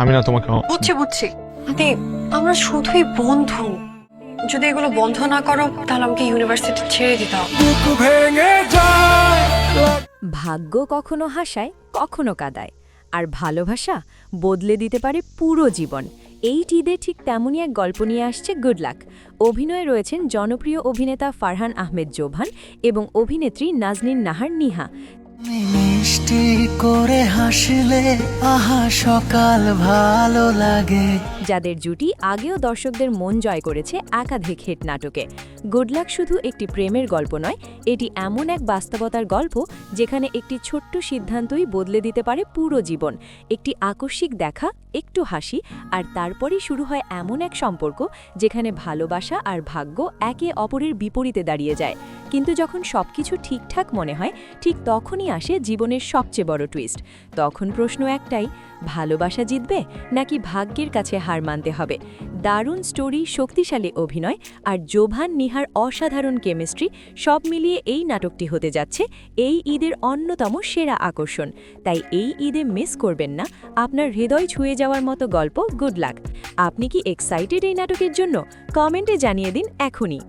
আমি না তোমাকে বুঝছি বুঝছি মানে আমরা শুধুই বন্ধু। যদি এগুলো বন্ধ না করো তাহলে আমাকে ইউনিভার্সিটি ছেড়ে দিতে হবে। ভাগ্য কখনো হাসায় কখনো কাঁদায়, আর ভালোবাসা বদলে দিতে পারে পুরো জীবন। এই ঈদে ঠিক তেমনই এক গল্প নিয়ে আসছে গুড লাক। অভিনয়ে রয়েছেন জনপ্রিয় অভিনেতা ফারহান আহমেদ জোভান এবং অভিনেত্রী নাজনীন নাহার নিহা। মিষ্টি করে হাসলে আহা সকাল ভালো লাগে। যাদের জুটি আগেও দর্শকদের মন জয় করেছে একাধিক হিট নাটকে। গুড লাক শুধু একটি প্রেমের গল্প নয়, এটি এমন এক বাস্তবতার গল্প যেখানে একটি ছোট্ট সিদ্ধান্তই বদলে দিতে পারে পুরো জীবন। একটি আকস্মিক দেখা, একটু হাসি, আর তারপরেই শুরু হয় এমন এক সম্পর্ক যেখানে ভালোবাসা আর ভাগ্য একে অপরের বিপরীতে দাঁড়িয়ে যায়। কিন্তু যখন সবকিছু ঠিকঠাক মনে হয়, ঠিক তখনই আসে জীবনের সবচেয়ে বড় টুইস্ট। তখন প্রশ্ন একটাই, ভালোবাসা জিতবে নাকি ভাগ্যের কাছে হার মানতে হবে? দারুণ স্টোরি, শক্তিশালী অভিনয় আর জোভান নিহার অসাধারণ কেমিস্ট্রি, সব মিলিয়ে এই নাটকটি হতে যাচ্ছে এই ঈদের অন্যতম সেরা আকর্ষণ। তাই এই ঈদে মিস করবেন না আপনার হৃদয় ছুঁয়ে যাওয়ার মতো গল্প গুড লাক। আপনি কি এক্সাইটেড এই নাটকের জন্য? কমেন্টে জানিয়ে দিন এখনই।